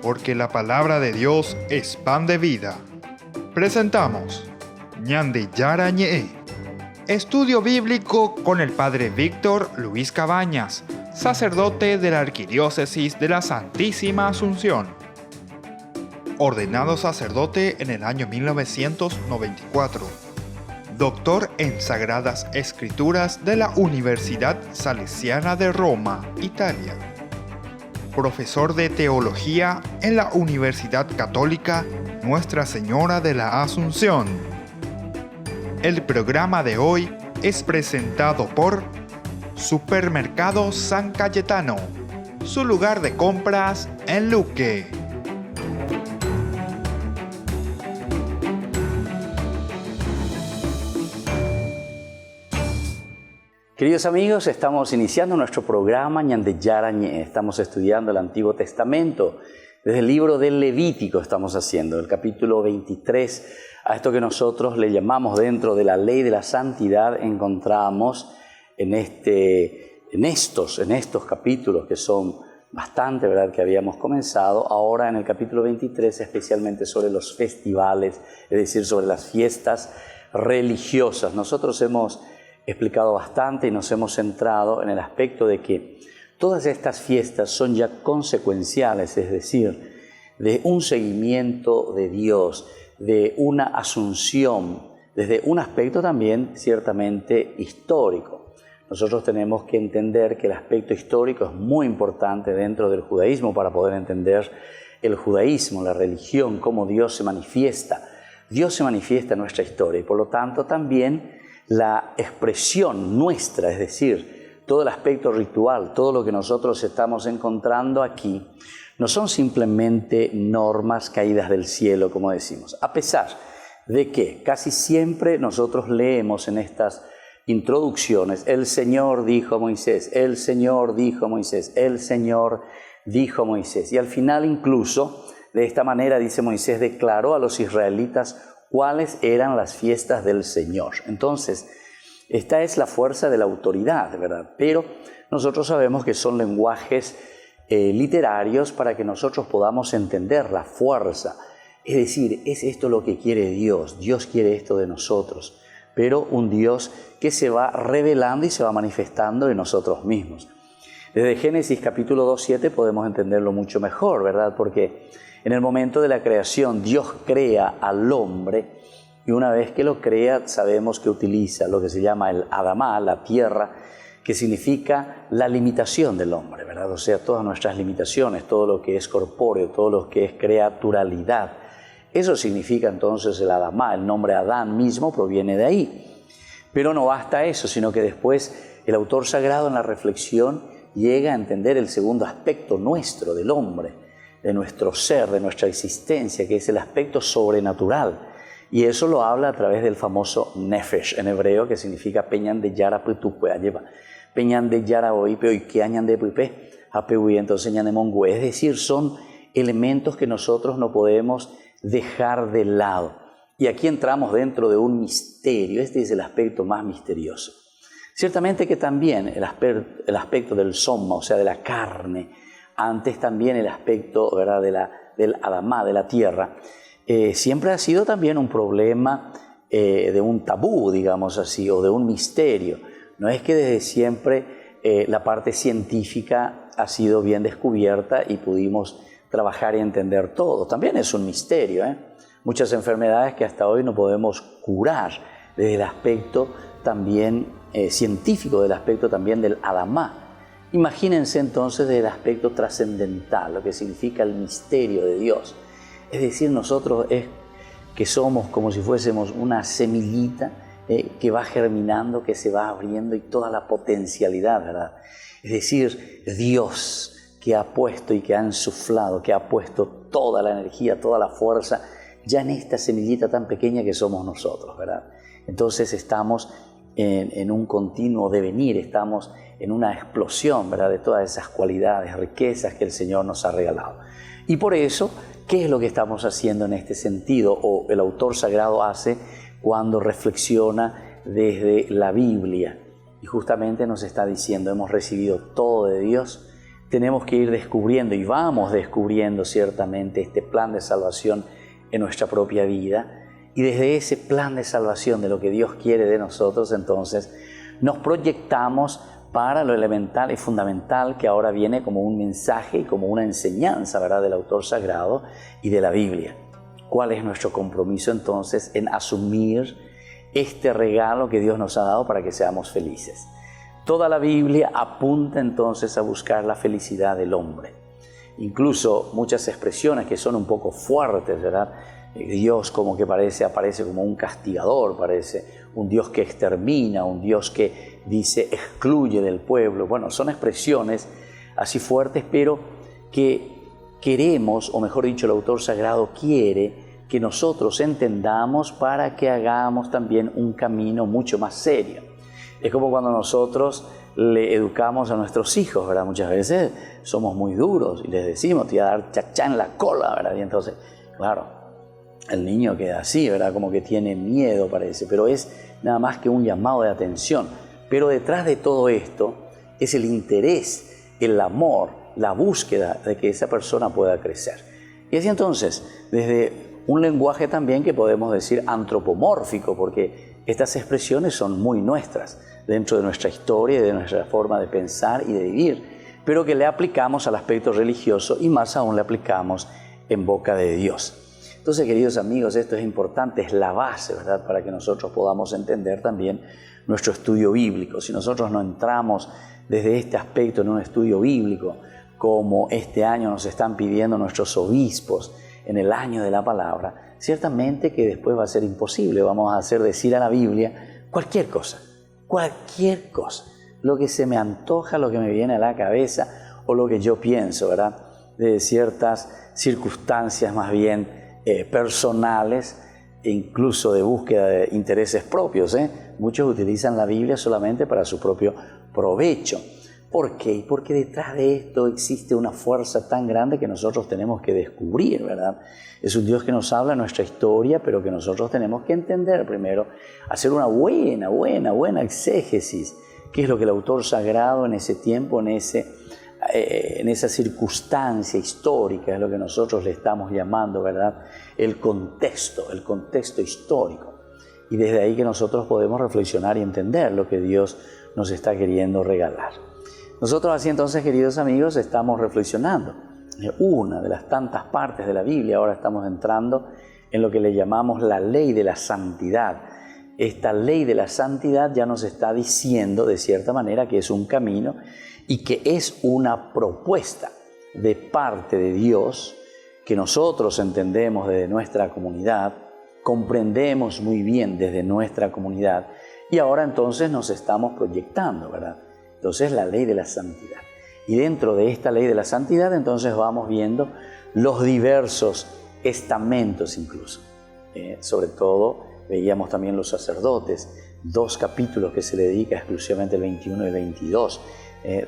porque la palabra de Dios es pan de vida. Presentamos Ñande Yara Ñe, estudio bíblico con el Padre Víctor Luis Cabañas, sacerdote de la Arquidiócesis de la Santísima Asunción. Ordenado sacerdote en el año 1994. Doctor en Sagradas Escrituras de la Universidad Salesiana de Roma, Italia. Profesor de Teología en la Universidad Católica Nuestra Señora de la Asunción. El programa de hoy es presentado por Supermercado San Cayetano, su lugar de compras en Luque. Queridos amigos, estamos iniciando nuestro programa Ñande Yara Ñe. Estamos estudiando el Antiguo Testamento. Desde el libro del Levítico estamos haciendo, el capítulo 23, a esto que nosotros le llamamos dentro de la ley de la santidad, encontramos en estos capítulos que son bastante, ¿verdad?, que habíamos comenzado, ahora en el capítulo 23, especialmente sobre los festivales, es decir, sobre las fiestas religiosas. Nosotros hemos explicado bastante y nos hemos centrado en el aspecto de que todas estas fiestas son ya consecuenciales, es decir, de un seguimiento de Dios, de una asunción, desde un aspecto también ciertamente histórico. Nosotros tenemos que entender que el aspecto histórico es muy importante dentro del judaísmo para poder entender el judaísmo, la religión, cómo Dios se manifiesta. Dios se manifiesta en nuestra historia y por lo tanto también la expresión nuestra, es decir, todo el aspecto ritual, todo lo que nosotros estamos encontrando aquí, no son simplemente normas caídas del cielo, como decimos. A pesar de que casi siempre nosotros leemos en estas introducciones, el Señor dijo a Moisés, el Señor dijo a Moisés, el Señor dijo a Moisés. Y al final incluso, de esta manera, dice Moisés, declaró a los israelitas cuáles eran las fiestas del Señor. Entonces, esta es la fuerza de la autoridad, ¿verdad? Pero nosotros sabemos que son lenguajes literarios para que nosotros podamos entender la fuerza. Es decir, es esto lo que quiere Dios. Dios quiere esto de nosotros, pero un Dios que se va revelando y se va manifestando en nosotros mismos. Desde Génesis capítulo 2:7 podemos entenderlo mucho mejor, ¿verdad? Porque en el momento de la creación, Dios crea al hombre y una vez que lo crea, sabemos que utiliza lo que se llama el Adamá, la tierra, que significa la limitación del hombre, ¿verdad? O sea, todas nuestras limitaciones, todo lo que es corpóreo, todo lo que es creaturalidad. Eso significa entonces el Adamá, el nombre Adán mismo proviene de ahí. Pero no basta eso, sino que después el autor sagrado en la reflexión llega a entender el segundo aspecto nuestro del hombre, de nuestro ser, de nuestra existencia, que es el aspecto sobrenatural. Y eso lo habla a través del famoso Nefesh en hebreo, que significa peñan de yara putupe, lleva peñan de yara oipe y que añan de puipe, apeuy, entonces ñan de mongue. Es decir, son elementos que nosotros no podemos dejar de lado. Y aquí entramos dentro de un misterio. Este es el aspecto más misterioso. Ciertamente que también el aspecto del soma, o sea, de la carne, antes también el aspecto, ¿verdad?, del Adamá, de la tierra, siempre ha sido también un problema de un tabú, digamos así, o de un misterio. No es que desde siempre la parte científica ha sido bien descubierta y pudimos trabajar y entender todo. También es un misterio, muchas enfermedades que hasta hoy no podemos curar desde el aspecto también científico, del aspecto también del Adamá. Imagínense entonces del aspecto trascendental, lo que significa el misterio de Dios. Es decir, nosotros es que somos como si fuésemos una semillita que va germinando, que se va abriendo y toda la potencialidad, ¿verdad? Es decir, Dios que ha puesto y que ha insuflado, que ha puesto toda la energía, toda la fuerza ya en esta semillita tan pequeña que somos nosotros, ¿verdad? Entonces estamos en un continuo devenir, estamos en una explosión, ¿verdad?, de todas esas cualidades, riquezas que el Señor nos ha regalado. Y por eso, ¿qué es lo que estamos haciendo en este sentido? O el autor sagrado hace cuando reflexiona desde la Biblia. Y justamente nos está diciendo, hemos recibido todo de Dios, tenemos que ir descubriendo y vamos descubriendo ciertamente este plan de salvación en nuestra propia vida. Y desde ese plan de salvación, de lo que Dios quiere de nosotros, entonces nos proyectamos para lo elemental y fundamental que ahora viene como un mensaje y como una enseñanza, ¿verdad?, del autor sagrado y de la Biblia. ¿Cuál es nuestro compromiso entonces en asumir este regalo que Dios nos ha dado para que seamos felices? Toda la Biblia apunta entonces a buscar la felicidad del hombre. Incluso muchas expresiones que son un poco fuertes, ¿verdad? Dios como que aparece como un castigador, parece un Dios que extermina, un Dios que dice excluye del pueblo. Bueno, son expresiones así fuertes, pero que queremos, o mejor dicho, el autor sagrado quiere que nosotros entendamos para que hagamos también un camino mucho más serio. Es como cuando nosotros le educamos a nuestros hijos, ¿verdad? Muchas veces somos muy duros y les decimos, te voy a dar chachá en la cola, ¿verdad? Y entonces, claro, el niño queda así, ¿verdad? Como que tiene miedo, parece, pero es nada más que un llamado de atención. Pero detrás de todo esto es el interés, el amor, la búsqueda de que esa persona pueda crecer. Y así entonces, desde un lenguaje también que podemos decir antropomórfico, porque estas expresiones son muy nuestras, dentro de nuestra historia y de nuestra forma de pensar y de vivir, pero que le aplicamos al aspecto religioso y más aún le aplicamos en boca de Dios. Entonces, queridos amigos, esto es importante, es la base, ¿verdad?, para que nosotros podamos entender también nuestro estudio bíblico. Si nosotros no entramos desde este aspecto en un estudio bíblico, como este año nos están pidiendo nuestros obispos en el año de la palabra, ciertamente que después va a ser imposible. Vamos a hacer decir a la Biblia cualquier cosa, lo que se me antoja, lo que me viene a la cabeza o lo que yo pienso, ¿verdad?, de ciertas circunstancias más bien personales e incluso de búsqueda de intereses propios. Muchos utilizan la Biblia solamente para su propio provecho. ¿Por qué? Porque detrás de esto existe una fuerza tan grande que nosotros tenemos que descubrir, ¿verdad? Es un Dios que nos habla en nuestra historia, pero que nosotros tenemos que entender primero, hacer una buena exégesis, qué es lo que el autor sagrado en ese tiempo, en esa circunstancia histórica, es lo que nosotros le estamos llamando, ¿verdad?, el contexto histórico. Y desde ahí que nosotros podemos reflexionar y entender lo que Dios nos está queriendo regalar. Nosotros así entonces, queridos amigos, estamos reflexionando en una de las tantas partes de la Biblia. Ahora estamos entrando en lo que le llamamos la ley de la santidad. Esta ley de la santidad ya nos está diciendo de cierta manera que es un camino y que es una propuesta de parte de Dios que nosotros entendemos desde nuestra comunidad, comprendemos muy bien desde nuestra comunidad y ahora entonces nos estamos proyectando, ¿verdad? Entonces la ley de la santidad. Y dentro de esta ley de la santidad entonces vamos viendo los diversos estamentos incluso. Sobre todo veíamos también los sacerdotes, 2 capítulos que se le dedica exclusivamente el 21 y el 22,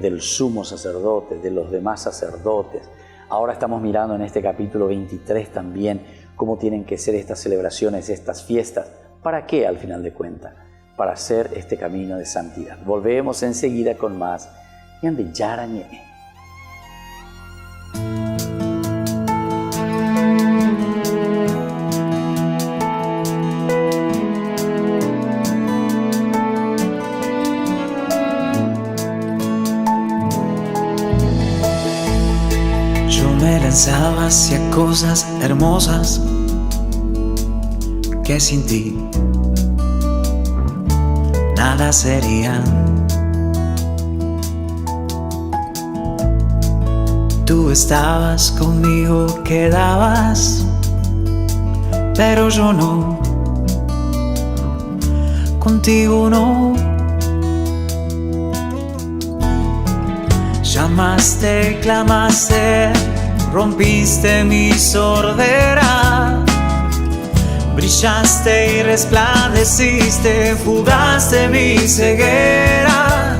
del sumo sacerdote, de los demás sacerdotes. Ahora estamos mirando en este capítulo 23 también cómo tienen que ser estas celebraciones, estas fiestas. ¿Para qué al final de cuentas? Para hacer este camino de santidad. Volvemos enseguida con más Ñande Yarañe. Yo me lanzaba hacia cosas hermosas que sin ti nada serían. Tú estabas conmigo, quedabas, pero yo no, contigo no. Llamaste, clamaste, rompiste mi sordera. Brillaste y resplandeciste, fugaste mi ceguera.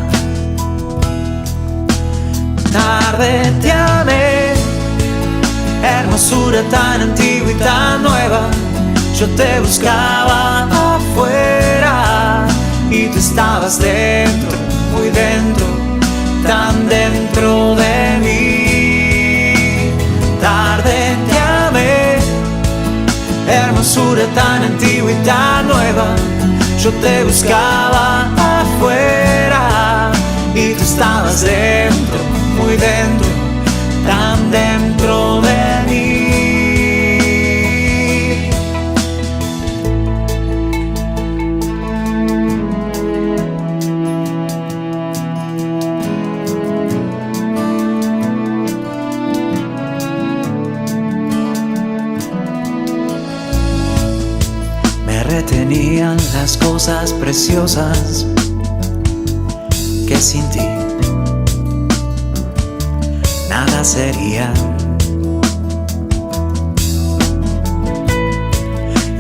Tarde te amé, hermosura tan antigua y tan nueva. Yo te buscaba afuera y tú estabas dentro, muy dentro, tan dentro de mí. Tarde te amé, hermosura tan antigua y tan nueva. Yo te buscaba afuera y tú estabas dentro, muy dentro, tan dentro de mí. Me retenían las cosas preciosas que sin ti nada sería.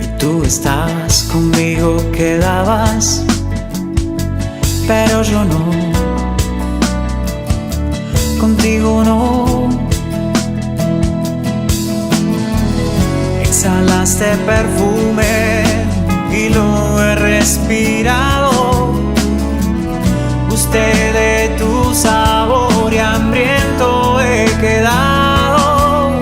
Y tú estabas conmigo, quedabas, pero yo no, contigo no. Exhalaste perfume y lo he respirado. Gusté de tu sabor y hambriento he quedado.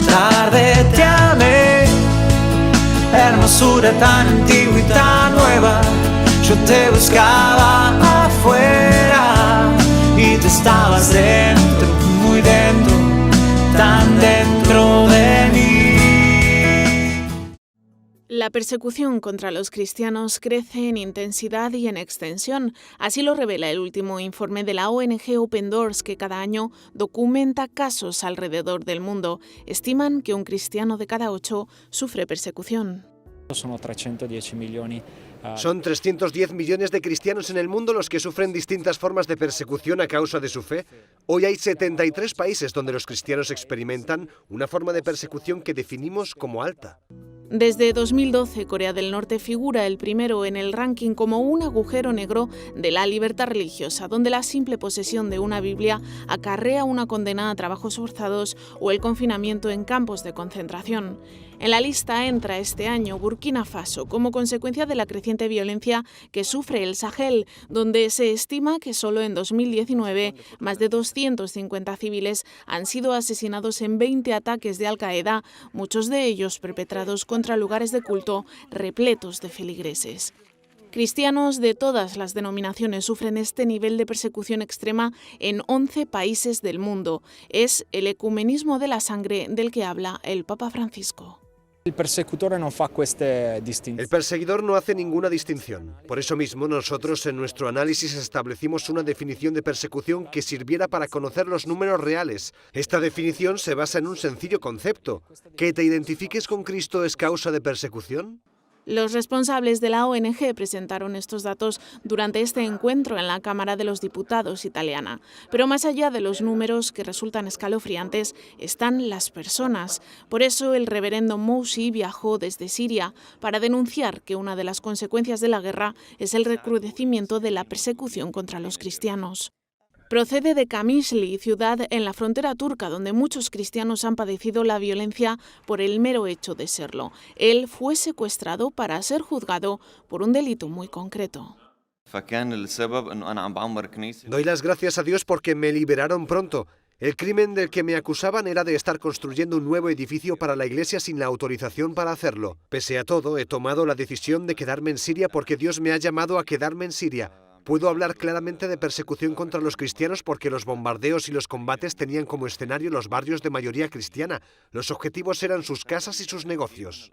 Tarde te amé, hermosura tan antigua y tan nueva. Yo te buscaba afuera y tú estabas dentro, muy dentro, tan dentro de mí. La persecución contra los cristianos crece en intensidad y en extensión. Así lo revela el último informe de la ONG Open Doors, que cada año documenta casos alrededor del mundo. Estiman que un cristiano de cada 8 sufre persecución. Son 310 millones de cristianos en el mundo los que sufren distintas formas de persecución a causa de su fe. Hoy hay 73 países donde los cristianos experimentan una forma de persecución que definimos como alta. Desde 2012, Corea del Norte figura el primero en el ranking como un agujero negro de la libertad religiosa, donde la simple posesión de una Biblia acarrea una condena a trabajos forzados o el confinamiento en campos de concentración. En la lista entra este año Burkina Faso como consecuencia de la creciente violencia que sufre el Sahel, donde se estima que solo en 2019 más de 250 civiles han sido asesinados en 20 ataques de Al-Qaeda, muchos de ellos perpetrados contra lugares de culto repletos de feligreses. Cristianos de todas las denominaciones sufren este nivel de persecución extrema en 11 países del mundo. Es el ecumenismo de la sangre del que habla el Papa Francisco. El perseguidor no hace ninguna distinción. Por eso mismo, nosotros en nuestro análisis establecimos una definición de persecución que sirviera para conocer los números reales. Esta definición se basa en un sencillo concepto: ¿que te identifiques con Cristo es causa de persecución? Los responsables de la ONG presentaron estos datos durante este encuentro en la Cámara de los Diputados italiana. Pero más allá de los números que resultan escalofriantes, están las personas. Por eso el reverendo Mousi viajó desde Siria para denunciar que una de las consecuencias de la guerra es el recrudecimiento de la persecución contra los cristianos. Procede de Kamishli, ciudad en la frontera turca, donde muchos cristianos han padecido la violencia por el mero hecho de serlo. Él fue secuestrado para ser juzgado por un delito muy concreto. Doy las gracias a Dios porque me liberaron pronto. El crimen del que me acusaban era de estar construyendo un nuevo edificio para la iglesia sin la autorización para hacerlo. Pese a todo, he tomado la decisión de quedarme en Siria porque Dios me ha llamado a quedarme en Siria. Puedo hablar claramente de persecución contra los cristianos porque los bombardeos y los combates tenían como escenario los barrios de mayoría cristiana. Los objetivos eran sus casas y sus negocios.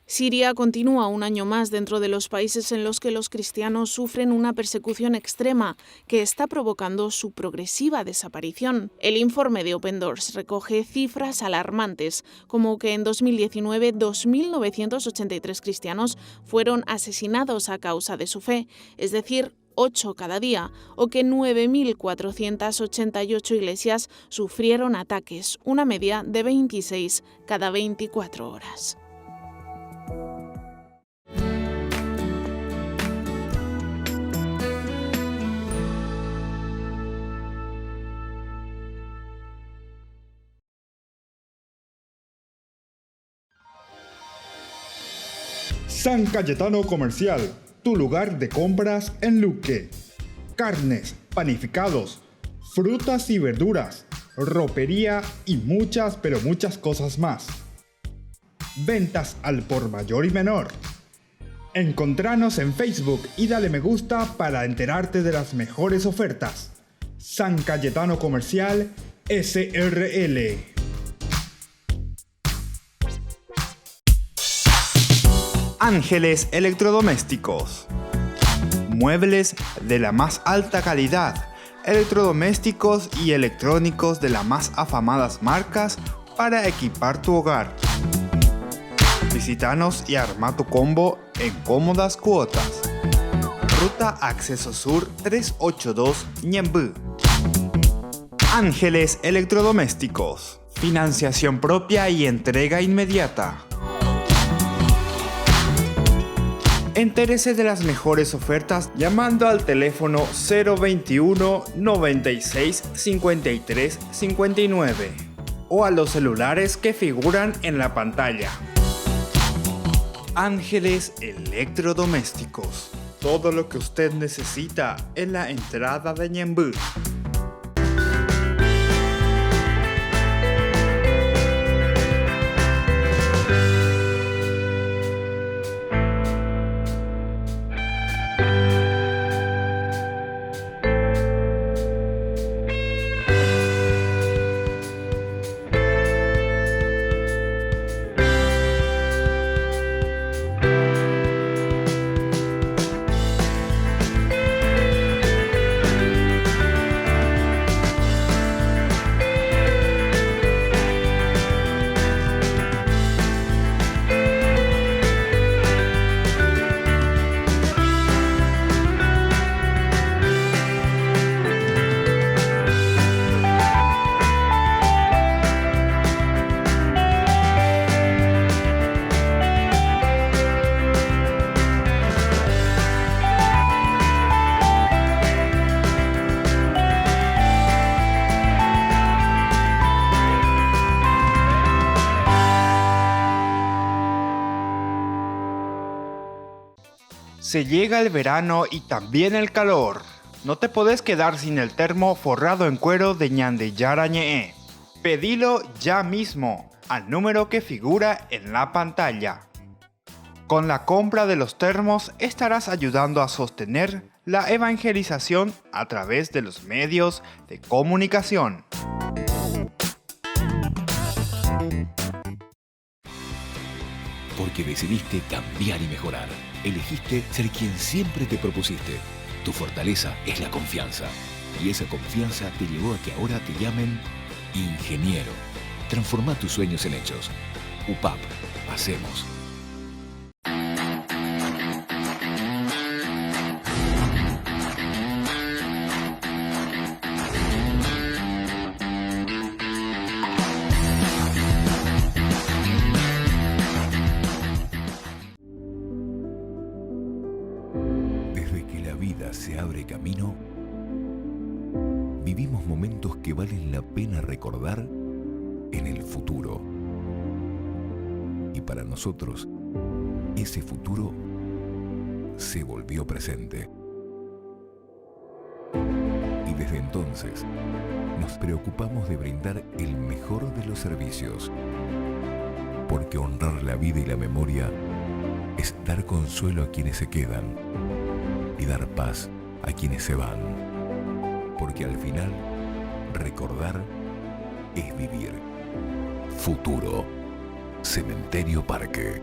Siria continúa un año más dentro de los países en los que los cristianos sufren una persecución extrema que está provocando su progresiva desaparición. El informe de Open Doors recoge cifras alarmantes, como que en 2019 2.983 cristianos fueron asesinados a causa de su fe, es decir, 8 cada día, o que 9.488 iglesias sufrieron ataques, una media de 26 cada 24 horas. San Cayetano Comercial, tu lugar de compras en Luque. carnes, panificados, frutas y verduras, ropería y muchas pero muchas cosas más. Ventas al por mayor y menor. Encontranos en Facebook y dale me gusta para enterarte de las mejores ofertas. San Cayetano Comercial SRL. Ángeles Electrodomésticos. Muebles de la más alta calidad, electrodomésticos y electrónicos de las más afamadas marcas para equipar tu hogar. Visítanos y arma tu combo en cómodas cuotas. Ruta Acceso Sur 382 Ñemby. Ángeles Electrodomésticos. Financiación propia y entrega inmediata. Entérese de las mejores ofertas llamando al teléfono 021 96 53 59 o a los celulares que figuran en la pantalla. Ángeles Electrodomésticos. Todo lo que usted necesita en la entrada de Ñemby. Se llega el verano y también el calor. No te podés quedar sin el termo forrado en cuero de Ñandeyara Ñe'e. Pedilo ya mismo al número que figura en la pantalla. Con la compra de los termos estarás ayudando a sostener la evangelización a través de los medios de comunicación. Porque decidiste cambiar y mejorar. Elegiste ser quien siempre te propusiste. Tu fortaleza es la confianza. Y esa confianza te llevó a que ahora te llamen ingeniero. Transforma tus sueños en hechos. UPAP. Hacemos. Se abre camino, vivimos momentos que valen la pena recordar en el futuro. Y para nosotros, ese futuro se volvió presente. Y desde entonces, nos preocupamos de brindar el mejor de los servicios. Porque honrar la vida y la memoria es dar consuelo a quienes se quedan y dar paz a quienes se van. Porque al final, recordar es vivir. Futuro. Cementerio Parque.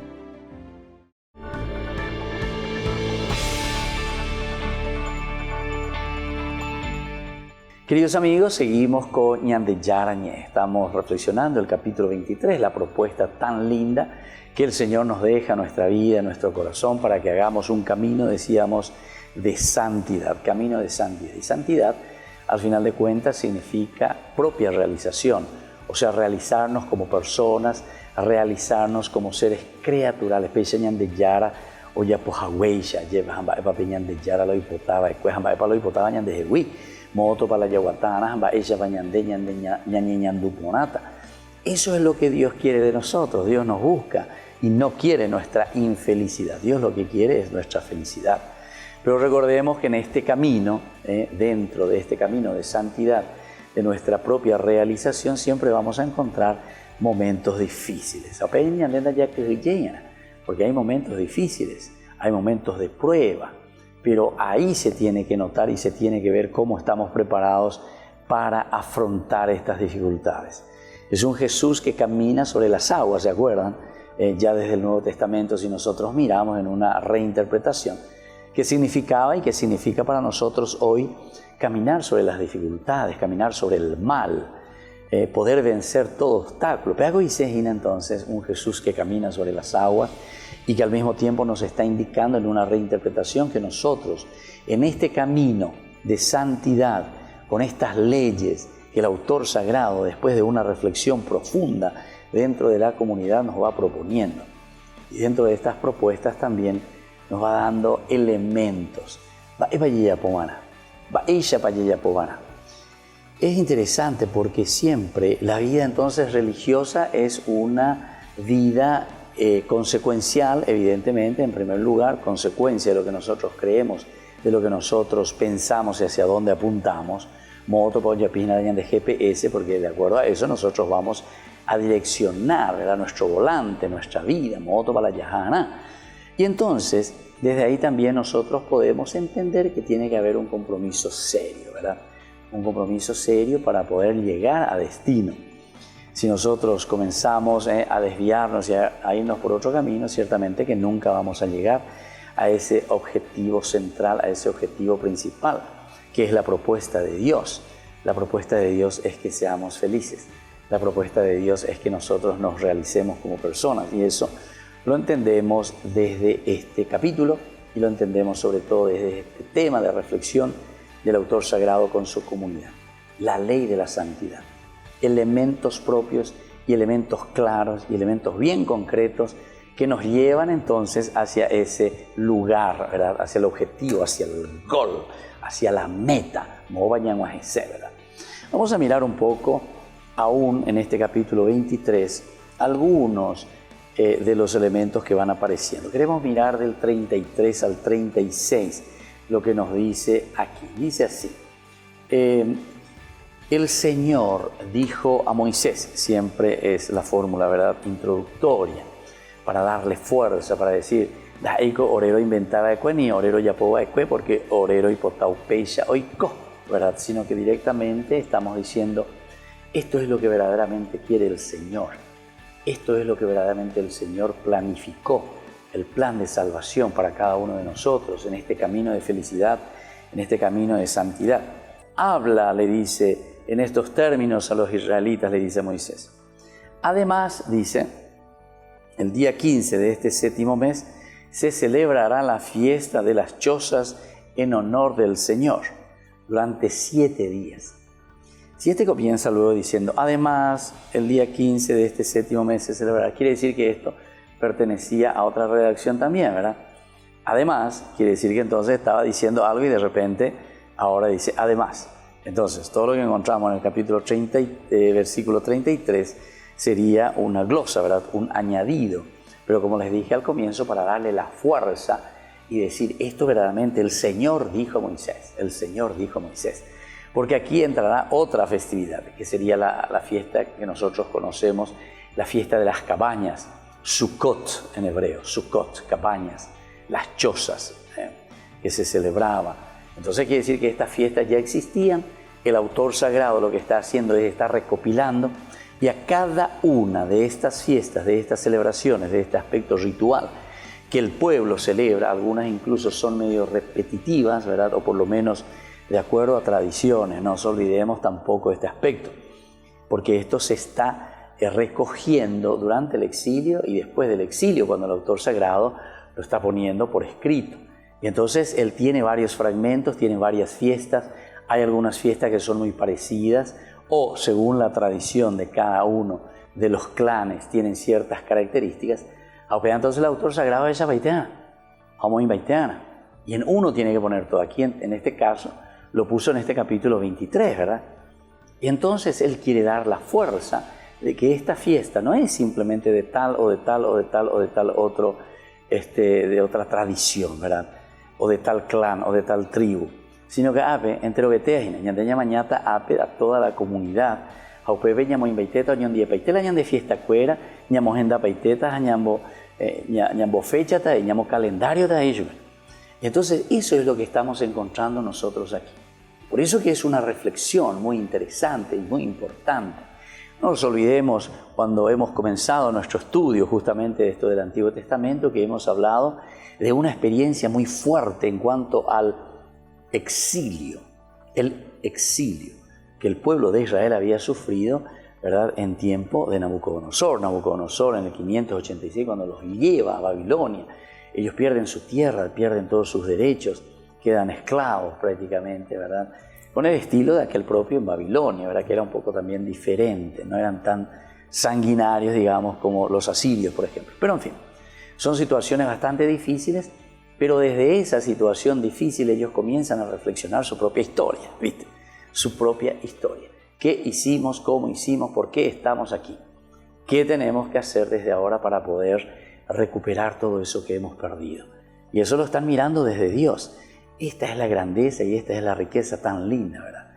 Queridos amigos, seguimos con Ñandeyara Ñe'e. Estamos reflexionando el capítulo 23, la propuesta tan linda que el Señor nos deja en nuestra vida, en nuestro corazón, para que hagamos un camino, decíamos, de santidad, camino de santidad. Y santidad, al final de cuentas, significa propia realización, o sea, realizarnos como personas, realizarnos como seres creaturales. Pecha Ñandeyara, o ya pojahueisha, lleva hamba epa Ñandeyara lo hipotaba, después hamba epa lo hipotaba Ñandejehui, moto para la yaguatana, hamba ella va Ñande Ñanduponata. Eso es lo que Dios quiere de nosotros. Dios nos busca y no quiere nuestra infelicidad. Dios lo que quiere es nuestra felicidad. Pero recordemos que en este camino, dentro de este camino de santidad, de nuestra propia realización, siempre vamos a encontrar momentos difíciles. Porque hay momentos difíciles, hay momentos de prueba, pero ahí se tiene que notar y se tiene que ver cómo estamos preparados para afrontar estas dificultades. Es un Jesús que camina sobre las aguas, ¿se acuerdan? Ya desde el Nuevo Testamento, si nosotros miramos en una reinterpretación, ¿qué significaba y qué significa para nosotros hoy caminar sobre las dificultades, caminar sobre el mal, poder vencer todo obstáculo? Pero y se imagina entonces un Jesús que camina sobre las aguas y que al mismo tiempo nos está indicando en una reinterpretación que nosotros, en este camino de santidad, con estas leyes que el autor sagrado, después de una reflexión profunda dentro de la comunidad, nos va proponiendo. Y dentro de estas propuestas también nos va dando elementos. Es interesante porque siempre la vida entonces religiosa es una vida consecuencial, evidentemente, en primer lugar, consecuencia de lo que nosotros creemos, de lo que nosotros pensamos y hacia dónde apuntamos. Moto de GPS, porque de acuerdo a eso nosotros vamos a direccionar, ¿verdad?, nuestro volante, nuestra vida, moto para la yajana. Y entonces, desde ahí también nosotros podemos entender que tiene que haber un compromiso serio, ¿verdad? Un compromiso serio para poder llegar a destino. Si nosotros comenzamos a desviarnos y a irnos por otro camino, ciertamente que nunca vamos a llegar a ese objetivo central, a ese objetivo principal, que es la propuesta de Dios. La propuesta de Dios es que seamos felices. La propuesta de Dios es que nosotros nos realicemos como personas, y eso lo entendemos desde este capítulo y lo entendemos sobre todo desde este tema de reflexión del autor sagrado con su comunidad. La ley de la santidad. Elementos propios y elementos claros y elementos bien concretos que nos llevan entonces hacia ese lugar, ¿verdad?, hacia el objetivo, hacia el gol, hacia la meta. ¿Verdad? Vamos a mirar un poco, aún en este capítulo 23, algunos de los elementos que van apareciendo. Queremos mirar del 33 al 36 lo que nos dice aquí. Dice así: el Señor dijo a Moisés, siempre es la fórmula, ¿verdad?, introductoria, para darle fuerza, para decir, Daiko orero inventaba ekue ni orero yapoba ekue, porque orero hipotaupeya oiko, ¿verdad? Sino que directamente estamos diciendo, esto es lo que verdaderamente quiere el Señor. Esto es lo que verdaderamente el Señor planificó, el plan de salvación para cada uno de nosotros, en este camino de felicidad, en este camino de santidad. Habla, le dice, en estos términos a los israelitas, le dice Moisés. Además, dice, el día 15 de este 7º mes se celebrará la fiesta de las chozas en honor del Señor durante 7 días. 7 comienza luego diciendo, además, el día 15 de este 7º mes se celebrará. Quiere decir que esto pertenecía a otra redacción también, ¿verdad? Además, quiere decir que entonces estaba diciendo algo y de repente ahora dice además. Entonces, todo lo que encontramos en el capítulo 30, versículo 33, sería una glosa, ¿verdad?, un añadido. Pero como les dije al comienzo, para darle la fuerza y decir, esto verdaderamente el Señor dijo a Moisés, el Señor dijo a Moisés. Porque aquí entrará otra festividad, que sería la fiesta que nosotros conocemos, la fiesta de las cabañas, Sukkot en hebreo, Sukkot, cabañas, las chozas que se celebraba. Entonces quiere decir que estas fiestas ya existían. El autor sagrado lo que está haciendo es estar recopilando, y a cada una de estas fiestas, de estas celebraciones, de este aspecto ritual que el pueblo celebra, algunas incluso son medio repetitivas, ¿verdad?, o por lo menos de acuerdo a tradiciones. No nos olvidemos tampoco de este aspecto, porque esto se está recogiendo durante el exilio y después del exilio, cuando el autor sagrado lo está poniendo por escrito. Y entonces él tiene varios fragmentos, tiene varias fiestas. Hay algunas fiestas que son muy parecidas, o según la tradición de cada uno de los clanes tienen ciertas características. Entonces el autor sagrado es baiteana, y en uno tiene que poner todo. Aquí en este caso lo puso en este capítulo 23, ¿verdad? Y entonces él quiere dar la fuerza de que esta fiesta no es simplemente de tal o de tal o de tal o de tal otro, de otra tradición, ¿verdad? o de tal clan o de tal tribu, sino que ape entre obeteas ñandeña mañata ape a toda la comunidad. Aupebe ñamo invaiteta ñon paitela ñan de fiesta cuera, ñamo agenda paiteta, ñamo fecha ta ñamo calendario de ellos. Entonces eso es lo que estamos encontrando nosotros aquí. Por eso que es una reflexión muy interesante y muy importante. No nos olvidemos cuando hemos comenzado nuestro estudio justamente de esto del Antiguo Testamento, que hemos hablado de una experiencia muy fuerte en cuanto al exilio. El exilio que el pueblo de Israel había sufrido, ¿verdad?, en tiempo de Nabucodonosor. Nabucodonosor en el 586, cuando los lleva a Babilonia, ellos pierden su tierra, pierden todos sus derechos, quedan esclavos prácticamente, ¿verdad?, con el estilo de aquel propio en Babilonia, ¿verdad?, que era un poco también diferente, no eran tan sanguinarios, digamos, como los asirios, por ejemplo. Pero en fin, son situaciones bastante difíciles, pero desde esa situación difícil ellos comienzan a reflexionar su propia historia, ¿viste? Su propia historia. ¿Qué hicimos? ¿Cómo hicimos? ¿Por qué estamos aquí? ¿Qué tenemos que hacer desde ahora para poder recuperar todo eso que hemos perdido? Y eso lo están mirando desde Dios. Esta es la grandeza y esta es la riqueza tan linda, ¿verdad?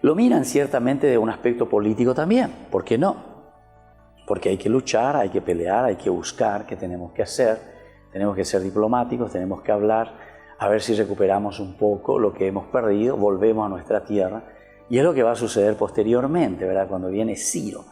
Lo miran ciertamente de un aspecto político también. ¿Por qué no? Porque hay que luchar, hay que pelear, hay que buscar qué tenemos que hacer. Tenemos que ser diplomáticos, tenemos que hablar, a ver si recuperamos un poco lo que hemos perdido, volvemos a nuestra tierra. Y es lo que va a suceder posteriormente, ¿verdad? Cuando viene Ciro.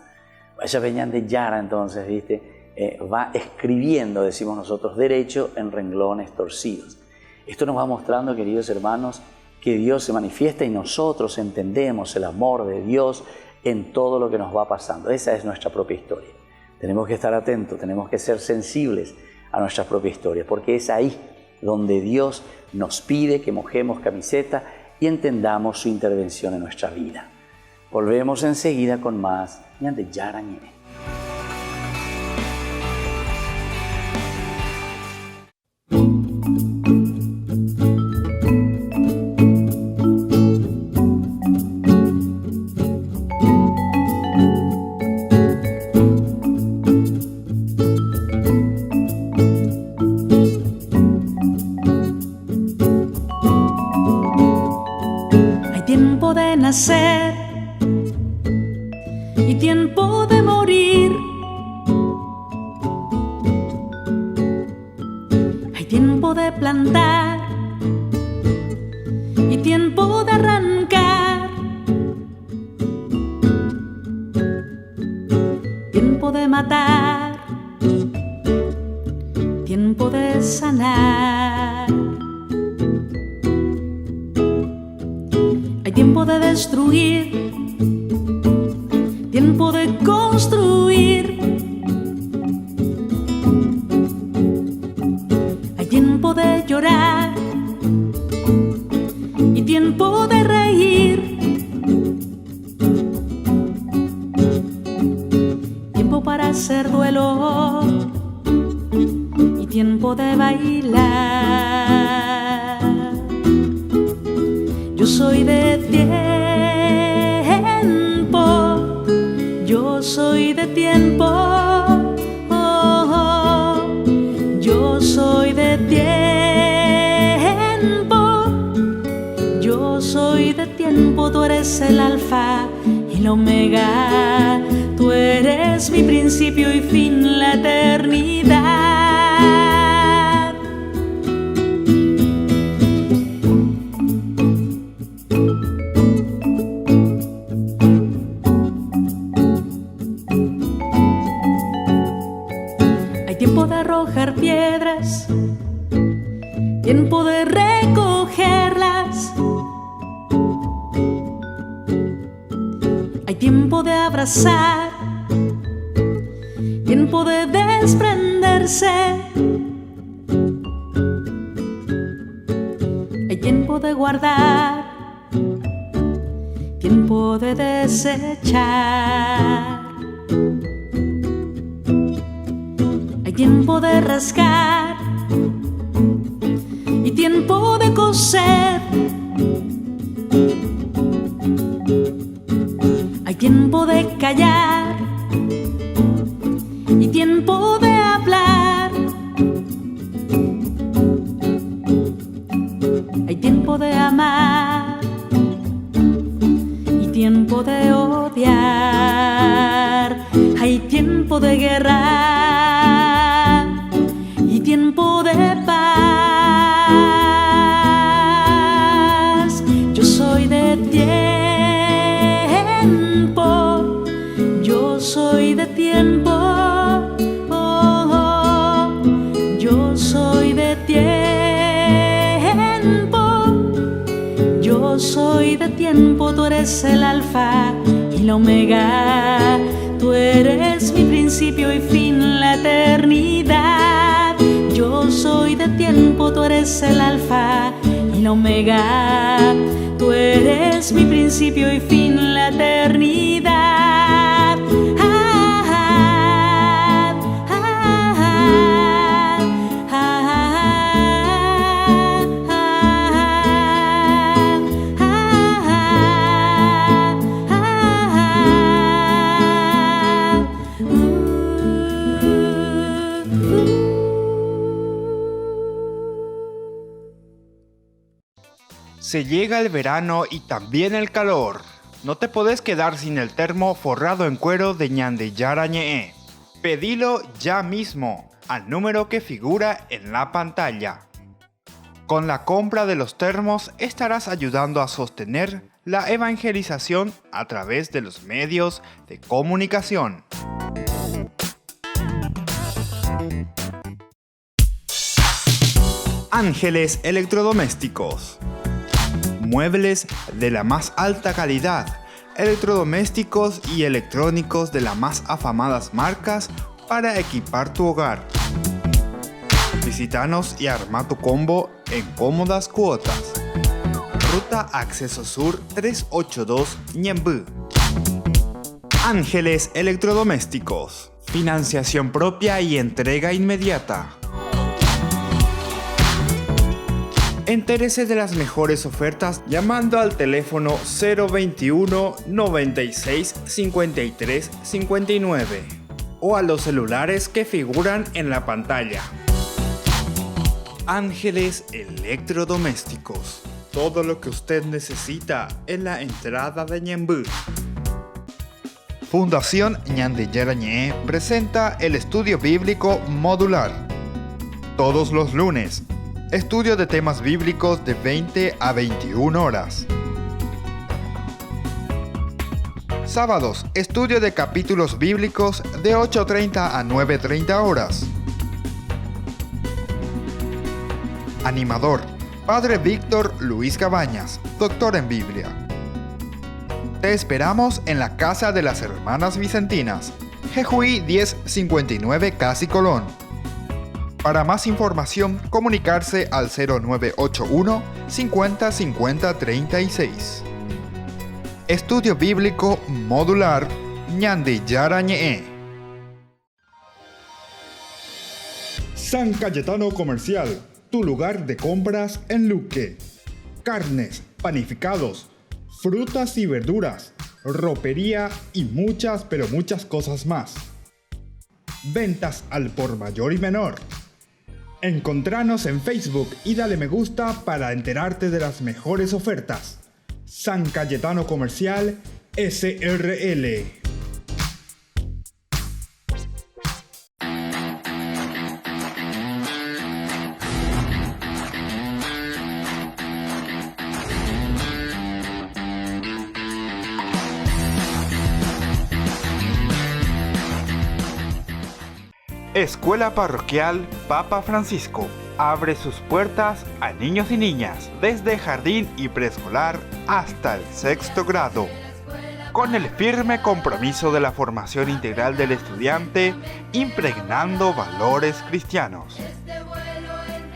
Vaya Peñán de Yara, entonces, ¿viste? Va escribiendo, decimos nosotros, derecho en renglones torcidos. Esto nos va mostrando, queridos hermanos, que Dios se manifiesta y nosotros entendemos el amor de Dios en todo lo que nos va pasando. Esa es nuestra propia historia. Tenemos que estar atentos, tenemos que ser sensibles a nuestra propia historia, porque es ahí donde Dios nos pide que mojemos camiseta y entendamos su intervención en nuestra vida. Volvemos enseguida con más Ñande Yarañe. Nacer y tiempo de morir. Hay tiempo de plantar y tiempo de arrancar. Tiempo de matar, tiempo de sanar. Tiempo de destruir, tiempo de construir. Hay tiempo de llorar y tiempo de reír. Tiempo para hacer duelo y tiempo de bailar. Yo soy de tiempo, yo soy de tiempo, yo soy de tiempo, yo soy de tiempo. Tú eres el alfa y el omega, tú eres mi principio y fin, la eternidad. Piedras, tiempo de recogerlas. Hay tiempo de abrazar, tiempo de desprenderse. Hay tiempo de guardar, tiempo de desechar. Tiempo de rascar y tiempo de coser. Hay tiempo de callar y tiempo de hablar. tiempo de odiar, hay tiempo de guerra y tiempo de paz. Yo soy de tiempo, yo soy de tiempo, yo soy de tiempo, yo soy de tiempo, tú eres el alfa y la omega, tú eres mi principio y fin, la eternidad. Yo soy de tiempo, tú eres el alfa y la omega, tú eres mi principio y fin, la eternidad. Se llega el verano y también el calor. No te podés quedar sin el termo forrado en cuero de Ñandeyara Ñe'e. Pedilo ya mismo al número que figura en la pantalla. Con la compra de los termos estarás ayudando a sostener la evangelización a través de los medios de comunicación. Ángeles Electrodomésticos. Muebles de la más alta calidad, electrodomésticos y electrónicos de las más afamadas marcas para equipar tu hogar. Visítanos y arma tu combo en cómodas cuotas. Ruta Acceso Sur 382 Ñemby. Ángeles Electrodomésticos. Financiación propia y entrega inmediata. Entérese de las mejores ofertas llamando al teléfono 021 96 53 59 o a los celulares que figuran en la pantalla. Ángeles Electrodomésticos. Todo lo que usted necesita en la entrada de Ñemby. Fundación Ñandeyara Ñe'e presenta el estudio bíblico modular. Todos los lunes. Estudio de temas bíblicos de 20 a 21 horas. Sábados, estudio de capítulos bíblicos de 8:30 a 9:30 horas. Animador, Padre Víctor Luis Cabañas, doctor en Biblia. Te esperamos en la Casa de las Hermanas Vicentinas, Jejuí 1059 Casi Colón. Para más información, comunicarse al 0981 50 50 36. Estudio Bíblico Modular Ñandeyara Ñe'e. San Cayetano Comercial, tu lugar de compras en Luque. Carnes, panificados, frutas y verduras, ropería y muchas pero muchas cosas más. Ventas al por mayor y menor. Encontranos en Facebook y dale me gusta para enterarte de las mejores ofertas. San Cayetano Comercial SRL. Escuela Parroquial Papa Francisco abre sus puertas a niños y niñas desde jardín y preescolar hasta el 6º grado, con el firme compromiso de la formación integral del estudiante, impregnando valores cristianos.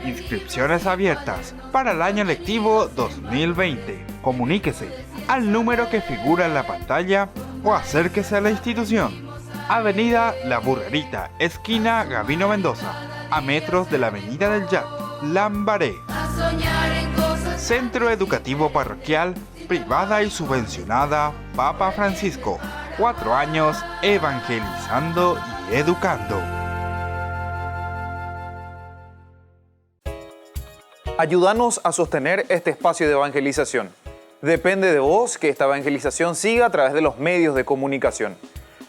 Inscripciones abiertas para el año lectivo 2020. Comuníquese al número que figura en la pantalla o acérquese a la institución. Avenida La Burrerita, esquina Gabino Mendoza, a metros de la Avenida del Yat, Lambaré. Centro Educativo Parroquial, privada y subvencionada Papa Francisco. 4 años evangelizando y educando. Ayúdanos a sostener este espacio de evangelización. Depende de vos que esta evangelización siga a través de los medios de comunicación.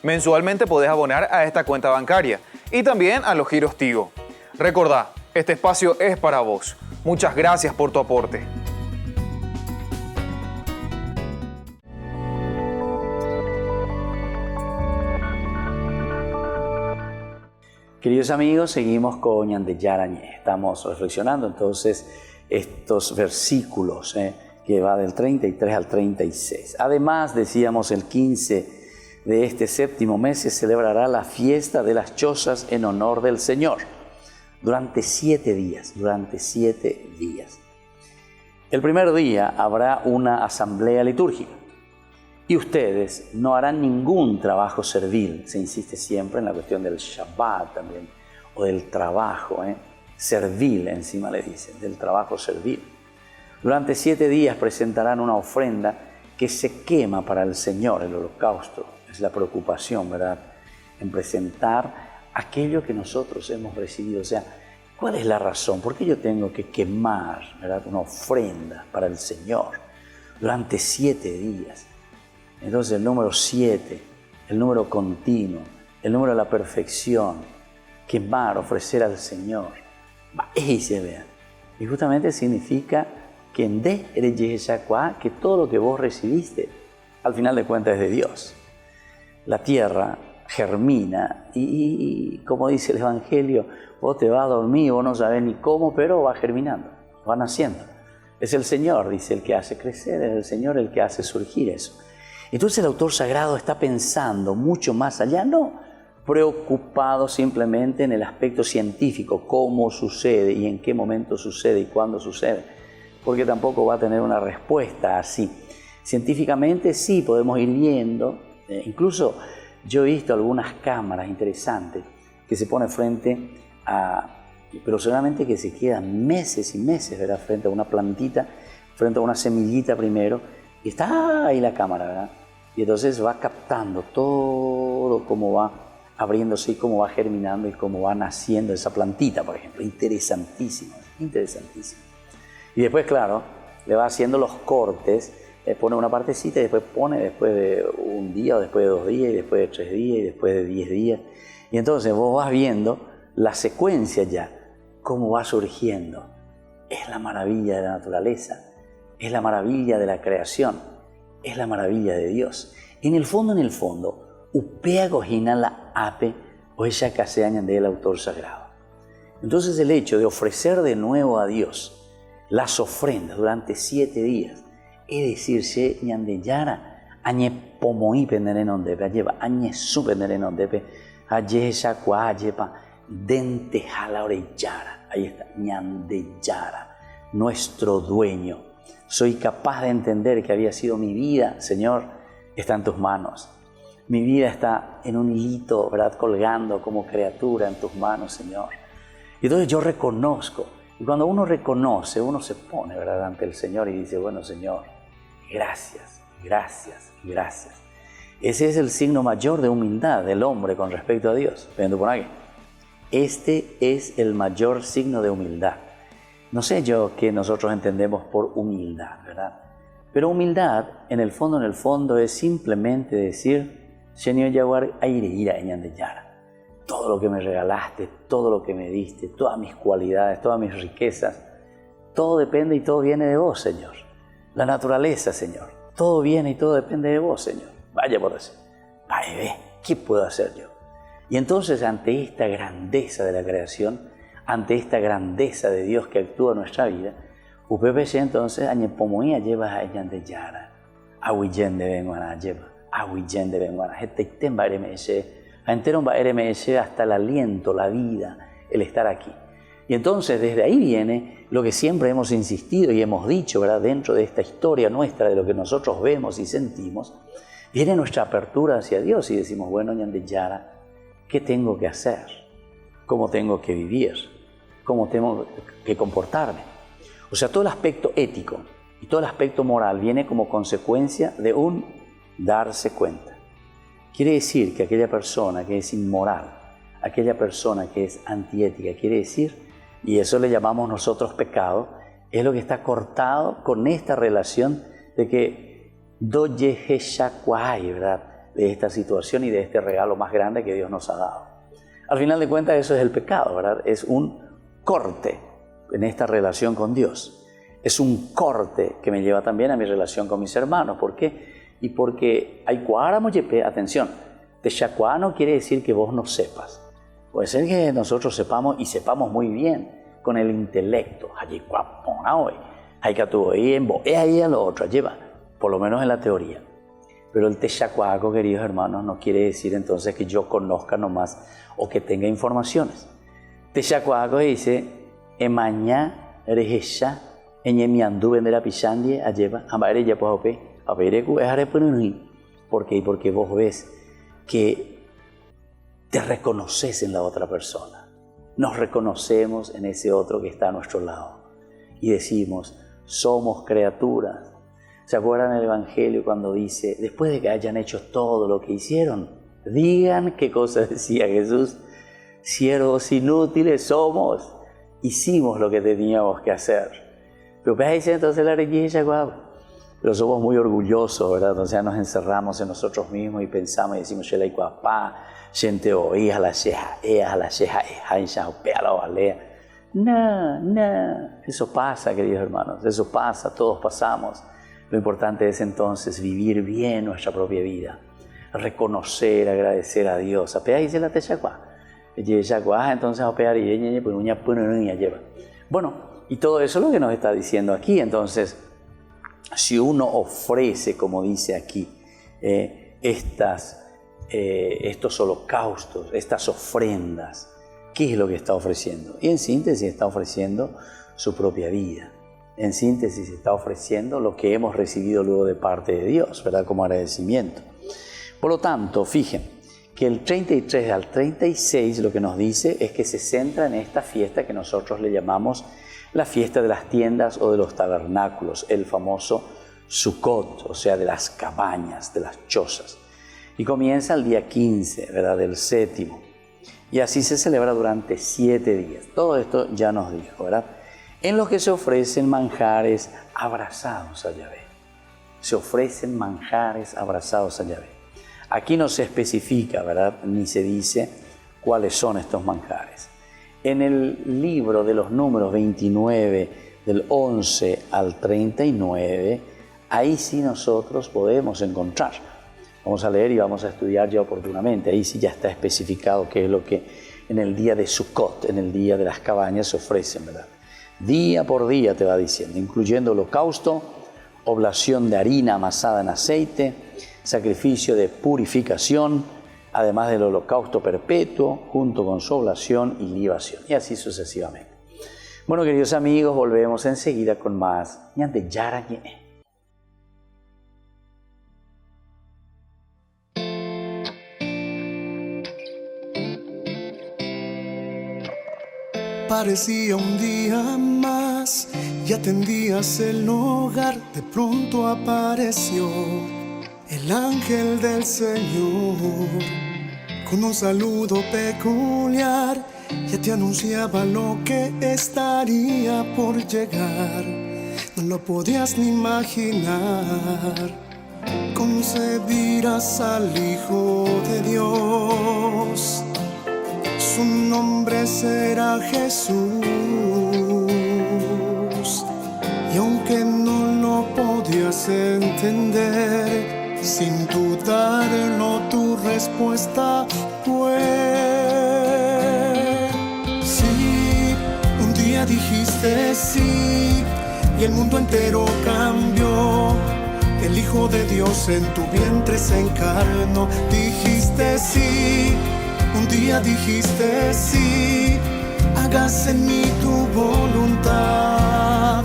Mensualmente podés abonar a esta cuenta bancaria y también a los giros Tigo. Recordá, este espacio es para vos. Muchas gracias por tu aporte. Queridos amigos, seguimos con Ñan de Yarañé. Estamos reflexionando entonces estos versículos que va del 33 al 36. Además, decíamos, el 15 de este séptimo mes se celebrará la fiesta de las chozas en honor del Señor. Durante 7 días. El primer día habrá una asamblea litúrgica. Y ustedes no harán ningún trabajo servil. Se insiste siempre en la cuestión del Shabbat también, o del trabajo, servil encima le dicen, del trabajo servil. Durante 7 días presentarán una ofrenda que se quema para el Señor, el holocausto. Es la preocupación, ¿verdad?, en presentar aquello que nosotros hemos recibido. O sea, ¿cuál es la razón? ¿Por qué yo tengo que quemar, ¿verdad?, una ofrenda para el Señor durante 7 días? Entonces el número 7, el número continuo, el número de la perfección, quemar, ofrecer al Señor. Y se vean. Y justamente significa que todo lo que vos recibiste, al final de cuentas es de Dios. La tierra germina y como dice el Evangelio, vos te vas a dormir, vos no sabés ni cómo, pero va germinando, va naciendo. Es el Señor, dice, el que hace crecer, es el Señor el que hace surgir eso. Entonces el autor sagrado está pensando mucho más allá, no preocupado simplemente en el aspecto científico, cómo sucede y en qué momento sucede y cuándo sucede, porque tampoco va a tener una respuesta así. Científicamente sí podemos ir viendo, incluso yo he visto algunas cámaras interesantes que se ponen frente a, pero solamente que se quedan meses y meses, ¿verdad?, frente a una plantita, frente a una semillita primero, y está ahí la cámara, ¿verdad? Y entonces va captando todo cómo va abriéndose y cómo va germinando y cómo va naciendo esa plantita, por ejemplo. Interesantísimo, interesantísimo. Y después, claro, le va haciendo los cortes, pone una partecita y después pone después de un día, o después de 2 días, y después de 3 días, y después de 10 días. Y entonces vos vas viendo la secuencia ya, cómo va surgiendo. Es la maravilla de la naturaleza, es la maravilla de la creación, es la maravilla de Dios. En el fondo, upea gojina la ape o ella caseañan del autor sagrado. Entonces el hecho de ofrecer de nuevo a Dios las ofrendas durante 7 días, es decir, se ñande yara, añe pomoí penderenon depe, alleva añe su penderenon depe, aye shakua ayepa, dente jala orellara, ahí está, ñande yara, nuestro dueño. Soy capaz de entender que había sido mi vida, Señor, está en tus manos. Mi vida está en un hilito, ¿verdad?, colgando como criatura en tus manos, Señor. Y entonces yo reconozco. Y cuando uno reconoce, uno se pone, ¿verdad?, ante el Señor y dice, bueno, Señor, gracias, gracias, gracias. Ese es el signo mayor de humildad del hombre con respecto a Dios. Viendo por aquí. Este es el mayor signo de humildad. No sé yo qué nosotros entendemos por humildad, ¿verdad? Pero humildad, en el fondo, es simplemente decir, Señor Yaguar, aire ira en Yara. Todo lo que me regalaste, todo lo que me diste, todas mis cualidades, todas mis riquezas, todo depende y todo viene de vos, Señor. La naturaleza, Señor. Todo viene y todo depende de vos, Señor. Vaya por eso. Vaya, ¿qué puedo hacer yo? Y entonces, ante esta grandeza de la creación, ante esta grandeza de Dios que actúa en nuestra vida, UPPC entonces, añepomoía lleva a ella de Yara, ahuillende venguana lleva, ahuillende venguana, temba RMS, entero va RMS hasta el aliento, la vida, el estar aquí. Y entonces desde ahí viene lo que siempre hemos insistido y hemos dicho, ¿verdad?, dentro de esta historia nuestra, de lo que nosotros vemos y sentimos, viene nuestra apertura hacia Dios y decimos, bueno, Ñande Yara, ¿qué tengo que hacer? ¿Cómo tengo que vivir? ¿Cómo tengo que comportarme? O sea, todo el aspecto ético y todo el aspecto moral viene como consecuencia de un darse cuenta. Quiere decir que aquella persona que es inmoral, aquella persona que es antiética, quiere decir, y eso le llamamos nosotros pecado, es lo que está cortado con esta relación de que doye heshakwai, ¿verdad? De esta situación y de este regalo más grande que Dios nos ha dado. Al final de cuentas eso es el pecado, ¿verdad? Es un corte en esta relación con Dios. Es un corte que me lleva también a mi relación con mis hermanos. ¿Por qué? Y porque hay cuáramo yepe, atención, teshakwá no quiere decir que vos no sepas. Puede ser que nosotros sepamos y sepamos muy bien con el intelecto. Allí hoy, hay que tú ahí a lo otro, lleva, por lo menos en la teoría. Pero el teshacuaco, queridos hermanos, no quiere decir entonces que yo conozca nomás o que tenga informaciones. Teshacuaco dice, emaña rejesha, eñemiandú vendera pisandie, alleva, amare ya pope, aperecu, es arepununi. ¿Por qué? Porque vos ves que te reconoces en la otra persona. Nos reconocemos en ese otro que está a nuestro lado. Y decimos, somos criaturas. ¿Se acuerdan el Evangelio cuando dice, después de que hayan hecho todo lo que hicieron, digan qué cosa decía Jesús? Siervos inútiles somos, hicimos lo que teníamos que hacer. Pero dice entonces la requilla, pero somos muy orgullosos, ¿verdad? Entonces nos encerramos en nosotros mismos y pensamos y decimos, la iguapá, gente oí, a la ceja, la balea. No, eso pasa, queridos hermanos, eso pasa, todos pasamos. Lo importante es entonces vivir bien nuestra propia vida, reconocer, agradecer a Dios. Dice la techacuá. Entonces bueno, y todo eso es lo que nos está diciendo aquí. Entonces, si uno ofrece, como dice aquí, estos holocaustos, estas ofrendas, ¿qué es lo que está ofreciendo? Y en síntesis está ofreciendo su propia vida. En síntesis está ofreciendo lo que hemos recibido luego de parte de Dios, ¿verdad? Como agradecimiento. Por lo tanto, fíjense que el 33 al 36 lo que nos dice es que se centra en esta fiesta que nosotros le llamamos la fiesta de las tiendas o de los tabernáculos, el famoso Sukkot, o sea, de las cabañas, de las chozas. Y comienza el día 15, ¿verdad? Del séptimo. Y así se celebra durante 7 días. Todo esto ya nos dijo, ¿verdad? En los que se ofrecen manjares abrazados a Yahvé. Se ofrecen manjares abrazados a Yahvé. Aquí no se especifica, ¿verdad? Ni se dice cuáles son estos manjares. En el libro de los números 29, del 11 al 39, ahí sí nosotros podemos encontrar. Vamos a leer y vamos a estudiar ya oportunamente. Ahí sí ya está especificado qué es lo que en el día de Sukkot, en el día de las cabañas, se ofrecen, ¿verdad? Día por día te va diciendo, incluyendo holocausto, oblación de harina amasada en aceite, sacrificio de purificación, además del holocausto perpetuo, junto con su oblación y libación, y así sucesivamente. Bueno, queridos amigos, volvemos enseguida con más ñande yarañe. Parecía un día más y atendías el hogar. De pronto apareció el ángel del Señor con un saludo peculiar. Ya te anunciaba lo que estaría por llegar. No lo podías ni imaginar. Concebirás al Hijo de Dios. Su nombre será Jesús, y aunque no lo podías entender, sin dudarlo tu respuesta fue sí. Un día dijiste sí, y el mundo entero cambió. El Hijo de Dios en tu vientre se encarnó. Dijiste sí. Un día dijiste sí, hágase en mí tu voluntad.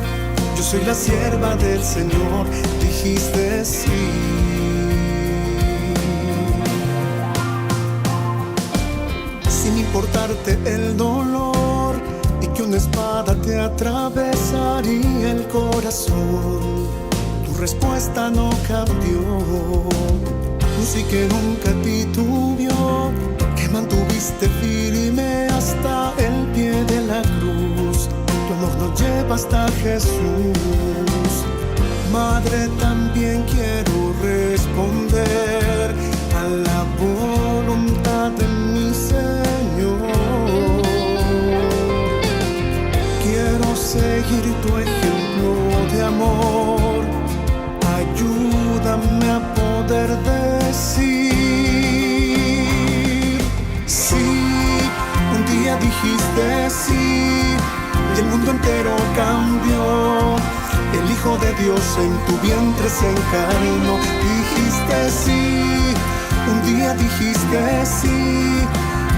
Yo soy la sierva del Señor, dijiste sí. Sin importarte el dolor y que una espada te atravesaría el corazón, tu respuesta no cambió. Sí que nunca titubeó, que mantuviste firme hasta el pie de la cruz. Tu amor nos lleva hasta Jesús. madre también quiero responder a la voluntad de mi Señor. Quiero seguir tu ejemplo de amor. Ayúdame a poder decir sí. Un día dijiste sí y el mundo entero cambió. El Hijo de Dios en tu vientre se encarnó. Dijiste sí, un día dijiste sí.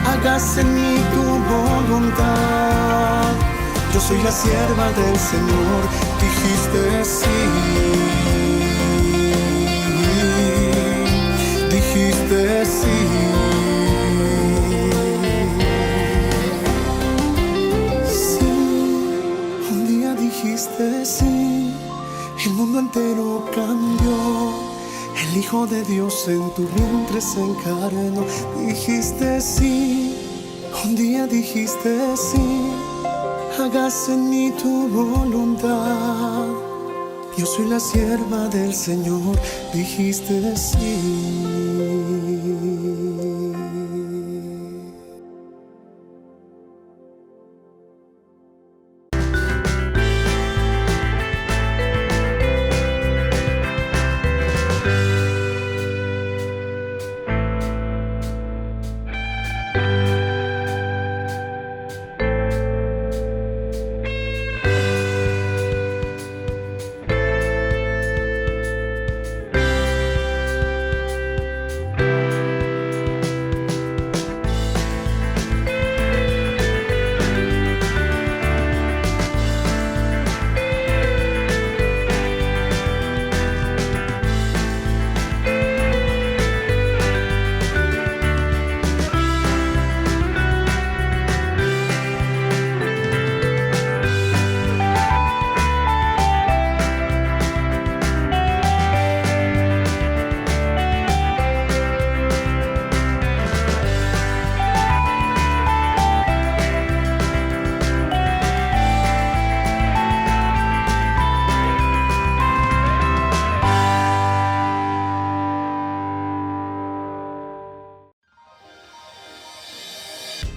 Hágase en mí tu voluntad. Yo soy la sierva del Señor. Dijiste sí. Dijiste sí. Sí, un día dijiste sí. El mundo entero cambió. El Hijo de Dios en tu vientre se encarnó. Dijiste sí, un día dijiste sí. Hágase en mí tu voluntad. Yo soy la sierva del Señor. Dijiste sí.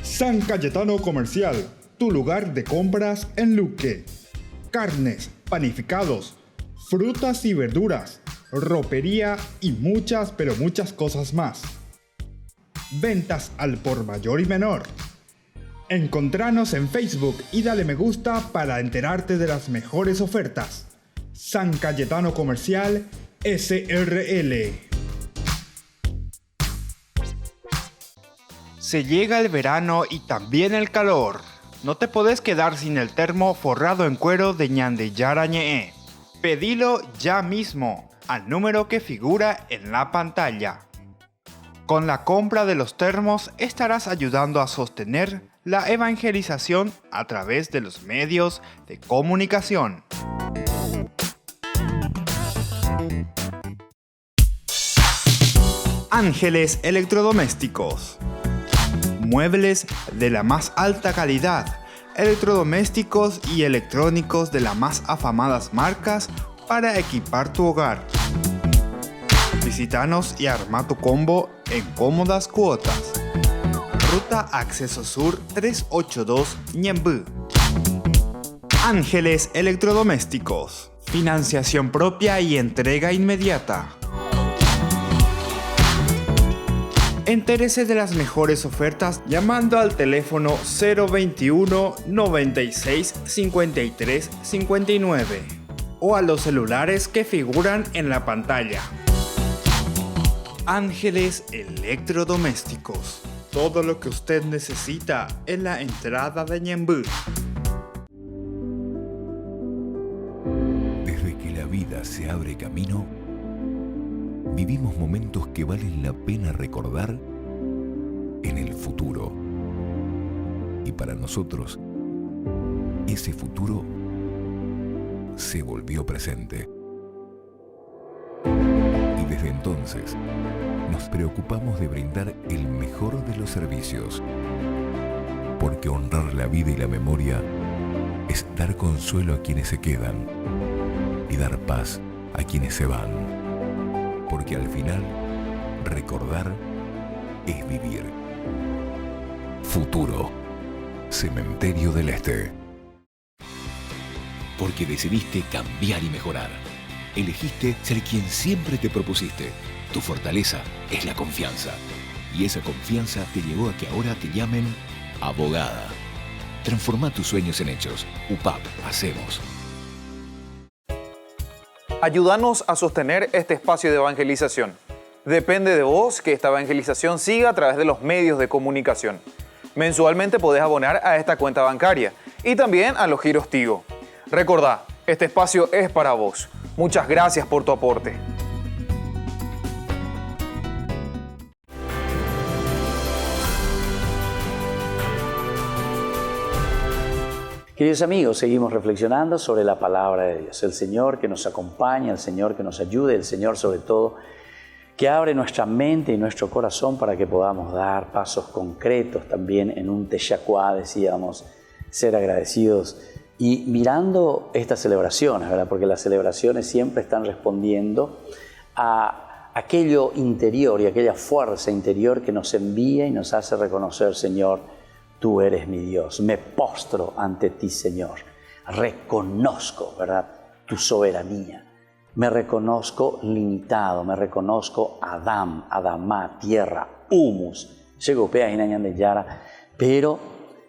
San Cayetano Comercial, tu lugar de compras en Luque. Carnes, panificados, frutas y verduras, ropería y muchas pero muchas cosas más. Ventas al por mayor y menor. Encontranos en Facebook y dale me gusta para enterarte de las mejores ofertas. San Cayetano Comercial SRL. Se llega el verano y también el calor. No te podés quedar sin el termo forrado en cuero de Ñandeyara Ñe'e. Pedilo ya mismo al número que figura en la pantalla. Con la compra de los termos estarás ayudando a sostener la evangelización a través de los medios de comunicación. Ángeles Electrodomésticos. Muebles de la más alta calidad, electrodomésticos y electrónicos de las más afamadas marcas para equipar tu hogar. Visítanos y arma tu combo en cómodas cuotas. Ruta Acceso Sur 382 Ñemby. Ángeles Electrodomésticos. Financiación propia y entrega inmediata. Entérese de las mejores ofertas llamando al teléfono 021 96 53 59 o a los celulares que figuran en la pantalla. Ángeles Electrodomésticos. Todo lo que usted necesita en la entrada de Ñemby. Desde que la vida se abre camino, vivimos momentos que valen la pena recordar en el futuro. Y para nosotros, ese futuro se volvió presente. Y desde entonces, nos preocupamos de brindar el mejor de los servicios. Porque honrar la vida y la memoria es dar consuelo a quienes se quedan y dar paz a quienes se van, porque al final recordar es vivir. Futuro, Cementerio del Este. Porque decidiste cambiar y mejorar. Elegiste ser quien siempre te propusiste. Tu fortaleza es la confianza. Y esa confianza te llevó a que ahora te llamen abogada. Transforma tus sueños en hechos. UPAP, hacemos. Ayúdanos a sostener este espacio de evangelización. Depende de vos que esta evangelización siga a través de los medios de comunicación. Mensualmente podés abonar a esta cuenta bancaria y también a los giros Tigo. Recordá, este espacio es para vos. Muchas gracias por tu aporte. Queridos amigos, seguimos reflexionando sobre la palabra de Dios. El Señor que nos acompaña, el Señor que nos ayude, el Señor sobre todo que abre nuestra mente y nuestro corazón para que podamos dar pasos concretos también en un Teshakuá, decíamos, ser agradecidos. Y mirando estas celebraciones, ¿verdad? Porque las celebraciones siempre están respondiendo a aquello interior y aquella fuerza interior que nos envía y nos hace reconocer, Señor, tú eres mi Dios, me postro ante ti, Señor. Reconozco, ¿verdad?, tu soberanía. Me reconozco limitado, me reconozco Adam, Adamá, tierra, humus. Llegopea y Yara, pero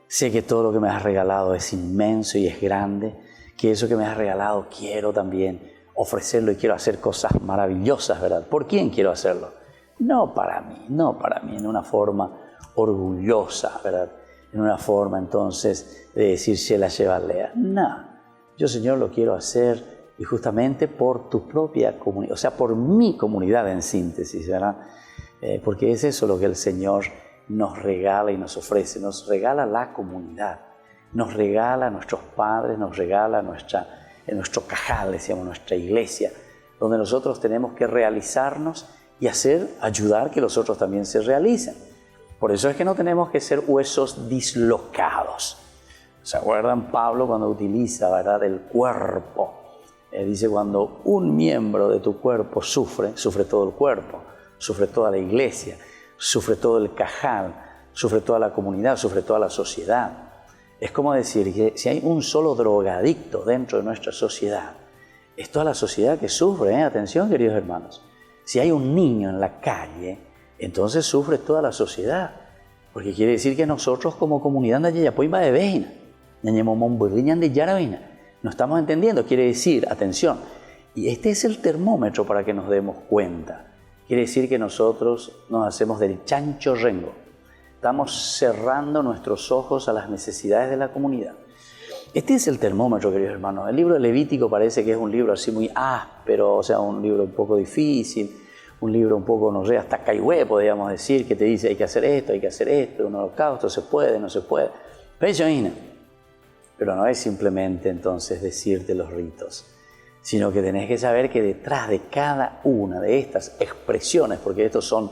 sé que todo lo que me has regalado es inmenso y es grande, que eso que me has regalado quiero también ofrecerlo y quiero hacer cosas maravillosas, ¿verdad? ¿Por quién quiero hacerlo? No para mí, en una forma orgullosa, ¿verdad? En una forma entonces de decir Shela Shevalea. No, yo, Señor, lo quiero hacer y justamente por tu propia comunidad, o sea, por mi comunidad en síntesis, ¿verdad? Porque es eso lo que el Señor nos regala y nos ofrece, nos regala la comunidad, nos regala a nuestros padres, nos regala nuestro cajal, decíamos, nuestra iglesia, donde nosotros tenemos que realizarnos y ayudar que los otros también se realicen. Por eso es que no tenemos que ser huesos dislocados. ¿Se acuerdan Pablo cuando utiliza, ¿verdad?, el cuerpo? Dice, cuando un miembro de tu cuerpo sufre todo el cuerpo, sufre toda la iglesia, sufre todo el cajal, sufre toda la comunidad, sufre toda la sociedad. Es como decir que si hay un solo drogadicto dentro de nuestra sociedad, es toda la sociedad que sufre, ¿eh? Atención, queridos hermanos. Si hay un niño en la calle, entonces sufre toda la sociedad, porque quiere decir que nosotros como comunidad no estamos entendiendo. Quiere decir, atención, y este es el termómetro para que nos demos cuenta. Quiere decir que nosotros nos hacemos del chancho rengo. Estamos cerrando nuestros ojos a las necesidades de la comunidad. Este es el termómetro, queridos hermanos. El libro de Levítico parece que es un libro así muy áspero, o sea, un libro un poco difícil, un libro un poco, no sé, hasta caigüe, podríamos decir, que te dice hay que hacer esto, un holocausto, se puede, no se puede. Pero no es simplemente entonces decirte los ritos, sino que tenés que saber que detrás de cada una de estas expresiones, porque estos son,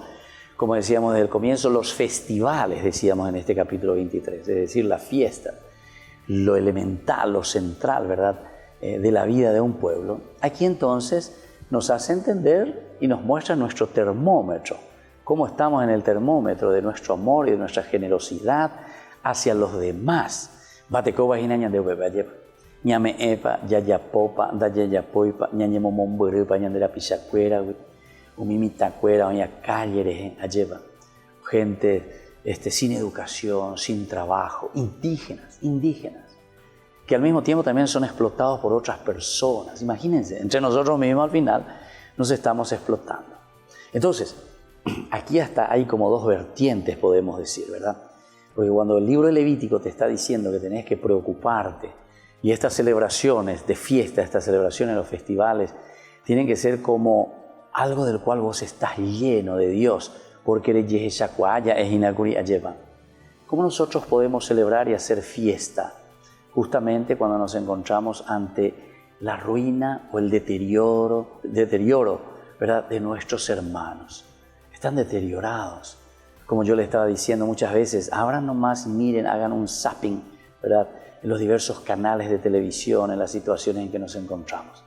como decíamos desde el comienzo, los festivales, decíamos en este capítulo 23, es decir, la fiesta, lo elemental, lo central, ¿verdad?, de la vida de un pueblo. Aquí entonces nos hace entender y nos muestra nuestro termómetro, cómo estamos en el termómetro de nuestro amor y de nuestra generosidad hacia los demás. Batecoba hinaña de Ubebayepa, ñame epa, yayapopa, dayayapoipa, ñañemo momburupa, ñandera pichacuera, umimitacuera, oña callere, ayeva. Gente sin educación, sin trabajo, indígenas, que al mismo tiempo también son explotados por otras personas. Imagínense, entre nosotros mismos al final nos estamos explotando. Entonces, aquí hasta hay como dos vertientes, podemos decir, ¿verdad? Porque cuando el libro de Levítico te está diciendo que tenés que preocuparte, y estas celebraciones de fiesta, estas celebraciones de los festivales, tienen que ser como algo del cual vos estás lleno de Dios, porque eres Yeheshakuaya, es Inakuri Ayeva. ¿Cómo nosotros podemos celebrar y hacer fiesta? Justamente cuando nos encontramos ante la ruina o el deterioro, ¿verdad?, de nuestros hermanos. Están deteriorados. Como yo le estaba diciendo muchas veces, abran nomás, miren, hagan un zapping, ¿verdad?, en los diversos canales de televisión, en las situaciones en que nos encontramos.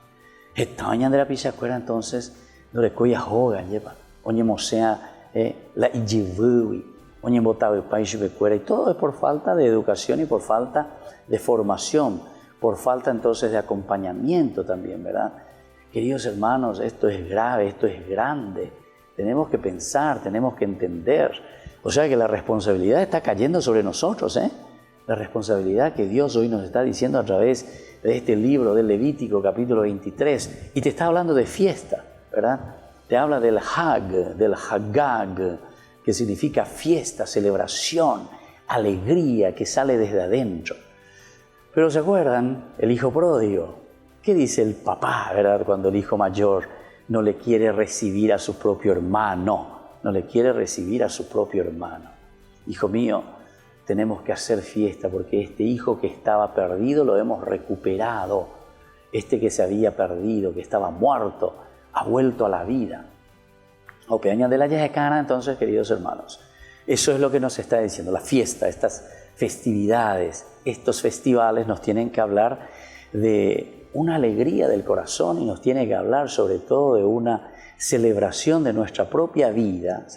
Estaña de la pichacuera entonces, no le coya joga, lleva. Oye, mosea, la ijivuwi, oye, botaba el país de cuera. Y todo es por falta de educación y por falta de formación, por falta entonces de acompañamiento también, ¿verdad? Queridos hermanos, esto es grave, esto es grande. Tenemos que pensar, tenemos que entender. O sea que la responsabilidad está cayendo sobre nosotros, La responsabilidad que Dios hoy nos está diciendo a través de este libro del Levítico, capítulo 23. Y te está hablando de fiesta, ¿verdad? Te habla del Hag, del Hagag, que significa fiesta, celebración, alegría que sale desde adentro. Pero ¿se acuerdan? El hijo pródigo. ¿Qué dice el papá, verdad? Cuando el hijo mayor no le quiere recibir a su propio hermano. No le quiere recibir a su propio hermano. Hijo mío, tenemos que hacer fiesta porque este hijo que estaba perdido lo hemos recuperado. Este que se había perdido, que estaba muerto, ha vuelto a la vida. Opeña de la Yehecana, entonces, queridos hermanos, eso es lo que nos está diciendo. La fiesta, estas festividades, estos festivales nos tienen que hablar de una alegría del corazón y nos tiene que hablar sobre todo de una celebración de nuestra propia vida,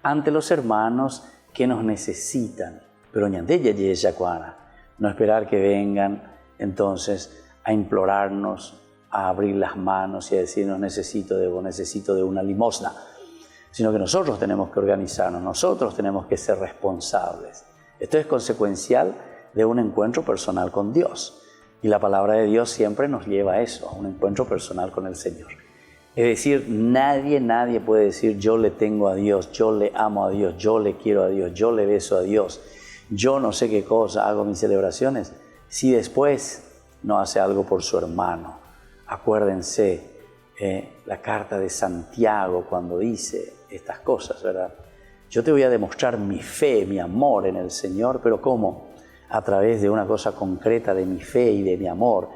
ante los hermanos que nos necesitan. Pero no esperar que vengan entonces a implorarnos, a abrir las manos y a decirnos necesito de una limosna, sino que nosotros tenemos que organizarnos, nosotros tenemos que ser responsables. Esto es consecuencial de un encuentro personal con Dios. Y la palabra de Dios siempre nos lleva a eso, a un encuentro personal con el Señor. Es decir, nadie puede decir yo le tengo a Dios, yo le amo a Dios, yo le quiero a Dios, yo le beso a Dios, yo no sé qué cosa hago mis celebraciones, si después no hace algo por su hermano. Acuérdense la carta de Santiago cuando dice estas cosas, ¿verdad? Yo te voy a demostrar mi fe, mi amor en el Señor, pero ¿cómo? A través de una cosa concreta de mi fe y de mi amor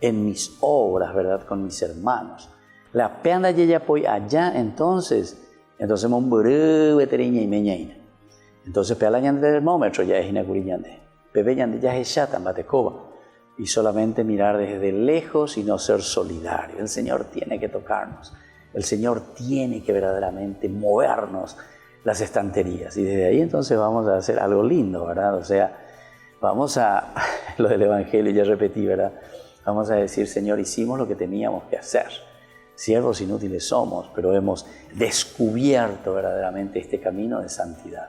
en mis obras, ¿verdad? Con mis hermanos. La peanda ya apoya allá, entonces momburú veteriña y meñaina. Entonces pea la ñande del termómetro ya es inacuriñande. Bebé ñande ya es chatan batecoba. Y solamente mirar desde lejos y no ser solidario. El Señor tiene que tocarnos. El Señor tiene que verdaderamente movernos las estanterías. Y desde ahí entonces vamos a hacer algo lindo, ¿verdad? O sea, vamos a, lo del Evangelio ya repetí, ¿verdad? Vamos a decir, Señor, hicimos lo que teníamos que hacer. Siervos inútiles somos, pero hemos descubierto verdaderamente este camino de santidad.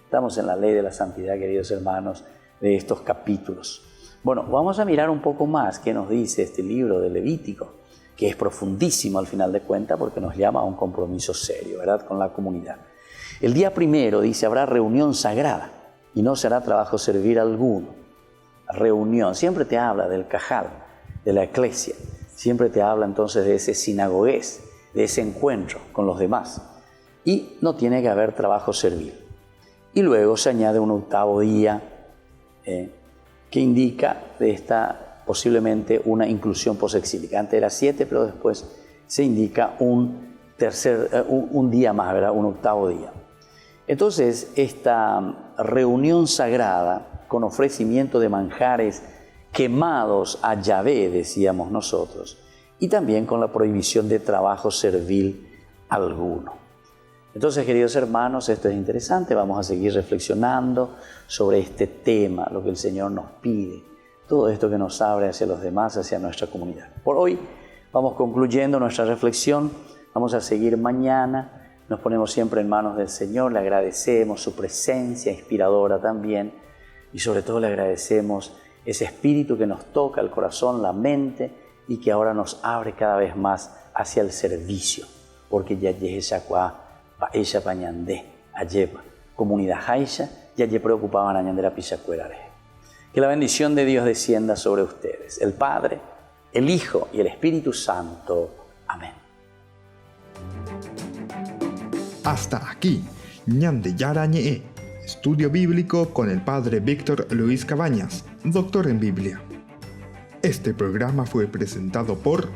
Estamos en la ley de la santidad, queridos hermanos, de estos capítulos. Bueno, vamos a mirar un poco más qué nos dice este libro de Levítico, que es profundísimo al final de cuentas porque nos llama a un compromiso serio, ¿verdad?, con la comunidad. El día primero dice, habrá reunión sagrada y no será trabajo servir alguno. Reunión, siempre te habla del cajal, de la iglesia. Siempre te habla entonces de ese sinagogués, de ese encuentro con los demás. Y no tiene que haber trabajo servil. Y luego se añade un octavo día que indica de esta posiblemente una inclusión posexílica. Antes era 7, pero después se indica un día más, ¿verdad? Un octavo día. Entonces, esta reunión sagrada con ofrecimiento de manjares quemados a Yahvé, decíamos nosotros, y también con la prohibición de trabajo servil alguno. Entonces, queridos hermanos, esto es interesante, vamos a seguir reflexionando sobre este tema, lo que el Señor nos pide, todo esto que nos abre hacia los demás, hacia nuestra comunidad. Por hoy vamos concluyendo nuestra reflexión, vamos a seguir mañana, nos ponemos siempre en manos del Señor, le agradecemos su presencia inspiradora también, y sobre todo le agradecemos ese espíritu que nos toca el corazón, la mente y que ahora nos abre cada vez más hacia el servicio, porque ya ella ella pañandé, ayepa, comunidad haisha, ya ye preocupaban añandera pichacuerare. Que la bendición de Dios descienda sobre ustedes, el Padre, el Hijo y el Espíritu Santo. Amén. Hasta aquí, Ñande Yarañe, estudio bíblico con el Padre Víctor Luis Cabañas, doctor en Biblia. Este programa fue presentado por